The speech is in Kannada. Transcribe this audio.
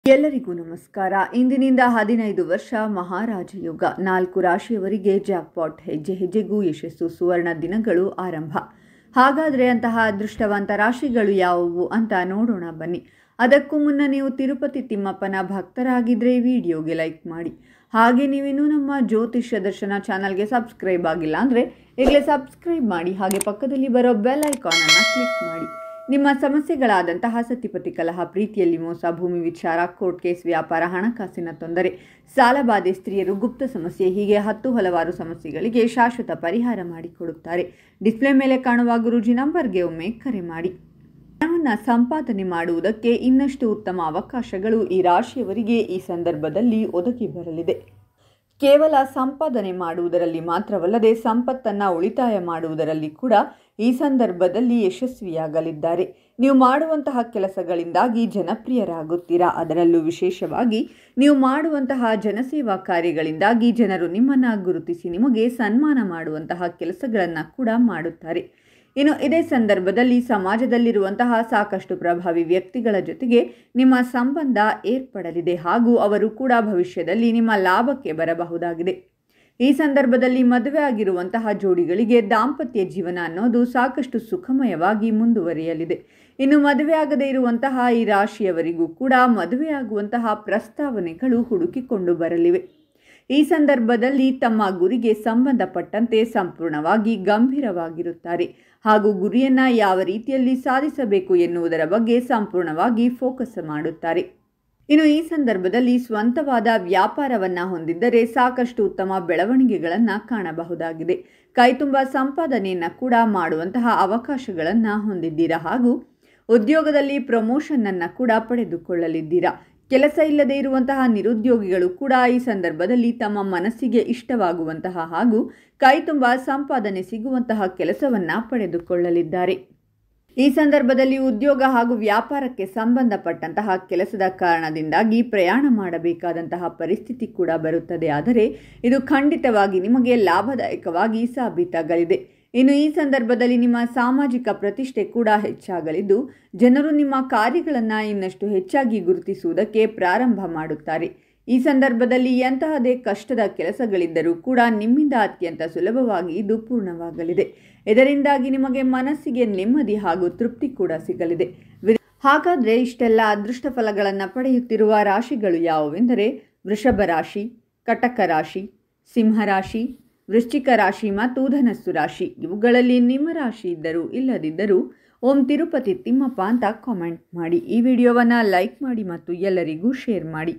ಎಲ್ಲರಿಗೂ ನಮಸ್ಕಾರ. ಇಂದಿನಿಂದ 15 ವರ್ಷ ಮಹಾರಾಜ ಯೋಗ. 4 ರಾಶಿಯವರಿಗೆ ಜಾಕ್ಪಾಟ್. ಹೆಜ್ಜೆ ಹೆಜ್ಜೆಗೂ ಯಶಸ್ಸು. ಸುವರ್ಣ ದಿನಗಳು ಆರಂಭ. ಹಾಗಾದರೆ ಅಂತಹ ಅದೃಷ್ಟವಂತ ರಾಶಿಗಳು ಯಾವುವು ಅಂತ ನೋಡೋಣ ಬನ್ನಿ. ಅದಕ್ಕೂ ಮುನ್ನ ನೀವು ತಿರುಪತಿ ತಿಮ್ಮಪ್ಪನ ಭಕ್ತರಾಗಿದ್ದರೆ ಈ ವಿಡಿಯೋಗೆ ಲೈಕ್ ಮಾಡಿ. ಹಾಗೆ ನೀವೇನು ನಮ್ಮ ಜ್ಯೋತಿಷ್ಯ ದರ್ಶನ ಚಾನಲ್ಗೆ ಸಬ್ಸ್ಕ್ರೈಬ್ ಆಗಿಲ್ಲ ಅಂದರೆ ಈಗಲೇ ಸಬ್ಸ್ಕ್ರೈಬ್ ಮಾಡಿ. ಹಾಗೆ ಪಕ್ಕದಲ್ಲಿ ಬರೋ ಬೆಲ್ ಐಕಾನನ್ನು ಕ್ಲಿಕ್ ಮಾಡಿ. ನಿಮ್ಮ ಸಮಸ್ಯೆಗಳಾದಂತಹ ಸತಿಪತಿ ಕಲಹ, ಪ್ರೀತಿಯಲ್ಲಿ ಮೋಸ, ಭೂಮಿ ವಿಚಾರ, ಕೋರ್ಟ್ ಕೇಸ್, ವ್ಯಾಪಾರ, ಹಣಕಾಸಿನ ತೊಂದರೆ, ಸಾಲಬಾಧೆ, ಸ್ತ್ರೀಯರು, ಗುಪ್ತ ಸಮಸ್ಯೆ, ಹೀಗೆ ಹಲವಾರು ಸಮಸ್ಯೆಗಳಿಗೆ ಶಾಶ್ವತ ಪರಿಹಾರ ಮಾಡಿಕೊಡುತ್ತಾರೆ. ಡಿಸ್ಪ್ಲೇ ಮೇಲೆ ಕಾಣುವ ಗುರೂಜಿ ನಂಬರ್ಗೆ ಒಮ್ಮೆ ಕರೆ ಮಾಡಿ. ಹಣವನ್ನು ಸಂಪಾದನೆ ಮಾಡುವುದಕ್ಕೆ ಇನ್ನಷ್ಟು ಉತ್ತಮ ಅವಕಾಶಗಳು ಈ ರಾಶಿಯವರಿಗೆ ಈ ಸಂದರ್ಭದಲ್ಲಿ ಒದಗಿ ಬರಲಿದೆ. ಕೇವಲ ಸಂಪಾದನೆ ಮಾಡುವುದರಲ್ಲಿ ಮಾತ್ರವಲ್ಲದೆ ಸಂಪತ್ತನ್ನು ಉಳಿತಾಯ ಮಾಡುವುದರಲ್ಲಿ ಕೂಡ ಈ ಸಂದರ್ಭದಲ್ಲಿ ಯಶಸ್ವಿಯಾಗಲಿದ್ದಾರೆ. ನೀವು ಮಾಡುವಂತಹ ಕೆಲಸಗಳಿಂದಾಗಿ ಜನಪ್ರಿಯರಾಗುತ್ತೀರಾ. ಅದರಲ್ಲೂ ವಿಶೇಷವಾಗಿ ನೀವು ಮಾಡುವಂತಹ ಜನಸೇವಾ ಕಾರ್ಯಗಳಿಂದಾಗಿ ಜನರು ನಿಮ್ಮನ್ನು ಗುರುತಿಸಿ ನಿಮಗೆ ಸನ್ಮಾನ ಮಾಡುವಂತಹ ಕೆಲಸಗಳನ್ನು ಕೂಡ ಮಾಡುತ್ತಾರೆ. ಇನ್ನು ಇದೇ ಸಂದರ್ಭದಲ್ಲಿ ಸಮಾಜದಲ್ಲಿರುವಂತಹ ಸಾಕಷ್ಟು ಪ್ರಭಾವಿ ವ್ಯಕ್ತಿಗಳ ಜೊತೆಗೆ ನಿಮ್ಮ ಸಂಬಂಧ ಏರ್ಪಡಲಿದೆ ಹಾಗೂ ಅವರು ಕೂಡ ಭವಿಷ್ಯದಲ್ಲಿ ನಿಮ್ಮ ಲಾಭಕ್ಕೆ ಬರಬಹುದಾಗಿದೆ. ಈ ಸಂದರ್ಭದಲ್ಲಿ ಮದುವೆ ಆಗಿರುವಂತಹ ಜೋಡಿಗಳಿಗೆ ದಾಂಪತ್ಯ ಜೀವನ ಅನ್ನೋದು ಸಾಕಷ್ಟು ಸುಖಮಯವಾಗಿ ಮುಂದುವರಿಯಲಿದೆ. ಇನ್ನು ಮದುವೆಯಾಗದೇ ಇರುವಂತಹ ಈ ರಾಶಿಯವರಿಗೂ ಕೂಡ ಮದುವೆಯಾಗುವಂತಹ ಪ್ರಸ್ತಾವನೆಗಳು ಹುಡುಕಿಕೊಂಡು ಬರಲಿವೆ. ಈ ಸಂದರ್ಭದಲ್ಲಿ ತಮ್ಮ ಗುರಿಗೆ ಸಂಬಂಧಪಟ್ಟಂತೆ ಸಂಪೂರ್ಣವಾಗಿ ಗಂಭೀರವಾಗಿರುತ್ತಾರೆ ಹಾಗೂ ಗುರಿಯನ್ನು ಯಾವ ರೀತಿಯಲ್ಲಿ ಸಾಧಿಸಬೇಕು ಎನ್ನುವುದರ ಬಗ್ಗೆ ಸಂಪೂರ್ಣವಾಗಿ ಫೋಕಸ್ ಮಾಡುತ್ತಾರೆ. ಇನ್ನು ಈ ಸಂದರ್ಭದಲ್ಲಿ ಸ್ವಂತವಾದ ವ್ಯಾಪಾರವನ್ನು ಹೊಂದಿದ್ದರೆ ಸಾಕಷ್ಟು ಉತ್ತಮ ಬೆಳವಣಿಗೆಗಳನ್ನು ಕಾಣಬಹುದಾಗಿದೆ. ಕೈತುಂಬ ಸಂಪಾದನೆಯನ್ನು ಕೂಡ ಮಾಡುವಂತಹ ಅವಕಾಶಗಳನ್ನು ಹೊಂದಿದ್ದೀರಾ ಹಾಗೂ ಉದ್ಯೋಗದಲ್ಲಿ ಪ್ರಮೋಷನ್ನನ್ನು ಕೂಡ ಪಡೆದುಕೊಳ್ಳಲಿದ್ದೀರಾ. ಕೆಲಸ ಇಲ್ಲದೆ ಇರುವಂತಹ ನಿರುದ್ಯೋಗಿಗಳು ಕೂಡ ಈ ಸಂದರ್ಭದಲ್ಲಿ ತಮ್ಮ ಮನಸ್ಸಿಗೆ ಇಷ್ಟವಾಗುವಂತಹ ಹಾಗೂ ಕೈತುಂಬ ಸಂಪಾದನೆ ಸಿಗುವಂತಹ ಕೆಲಸವನ್ನು ಪಡೆದುಕೊಳ್ಳಲಿದ್ದಾರೆ. ಈ ಸಂದರ್ಭದಲ್ಲಿ ಉದ್ಯೋಗ ಹಾಗೂ ವ್ಯಾಪಾರಕ್ಕೆ ಸಂಬಂಧಪಟ್ಟಂತಹ ಕೆಲಸದ ಕಾರಣದಿಂದಾಗಿ ಪ್ರಯಾಣ ಮಾಡಬೇಕಾದಂತಹ ಪರಿಸ್ಥಿತಿ ಕೂಡ ಬರುತ್ತದೆ. ಆದರೆ ಇದು ಖಂಡಿತವಾಗಿ ನಿಮಗೆ ಲಾಭದಾಯಕವಾಗಿ ಸಾಬೀತಾಗಲಿದೆ. ಇನ್ನು ಈ ಸಂದರ್ಭದಲ್ಲಿ ನಿಮ್ಮ ಸಾಮಾಜಿಕ ಪ್ರತಿಷ್ಠೆ ಕೂಡ ಹೆಚ್ಚಾಗಲಿದ್ದು ಜನರು ನಿಮ್ಮ ಕಾರ್ಯಗಳನ್ನು ಇನ್ನಷ್ಟು ಹೆಚ್ಚಾಗಿ ಗುರುತಿಸುವುದಕ್ಕೆ ಪ್ರಾರಂಭ ಮಾಡುತ್ತಾರೆ. ಈ ಸಂದರ್ಭದಲ್ಲಿ ಎಂತಹದೇ ಕಷ್ಟದ ಕೆಲಸಗಳಿದ್ದರೂ ಕೂಡ ನಿಮ್ಮಿಂದ ಅತ್ಯಂತ ಸುಲಭವಾಗಿ ಇದು ಪೂರ್ಣವಾಗಲಿದೆ. ಇದರಿಂದಾಗಿ ನಿಮಗೆ ಮನಸ್ಸಿಗೆ ನೆಮ್ಮದಿ ಹಾಗೂ ತೃಪ್ತಿ ಕೂಡ ಸಿಗಲಿದೆ. ಹಾಗಾದರೆ ಇಷ್ಟೆಲ್ಲ ಅದೃಷ್ಟ ಫಲಗಳನ್ನು ಪಡೆಯುತ್ತಿರುವ ರಾಶಿಗಳು ಯಾವುವೆಂದರೆ ವೃಷಭ ರಾಶಿ, ಕಟಕ ರಾಶಿ, ಸಿಂಹರಾಶಿ, ವೃಶ್ಚಿಕ ರಾಶಿ ಮತ್ತು ಧನಸ್ಸು ರಾಶಿ. ಇವುಗಳಲ್ಲಿ ನಿಮ್ಮ ರಾಶಿ ಇದ್ದರೂ ಇಲ್ಲದಿದ್ದರೂ ಓಂ ತಿರುಪತಿ ತಿಮ್ಮಪ್ಪ ಅಂತ ಕಾಮೆಂಟ್ ಮಾಡಿ. ಈ ವಿಡಿಯೋವನ್ನು ಲೈಕ್ ಮಾಡಿ ಮತ್ತು ಎಲ್ಲರಿಗೂ ಶೇರ್ ಮಾಡಿ.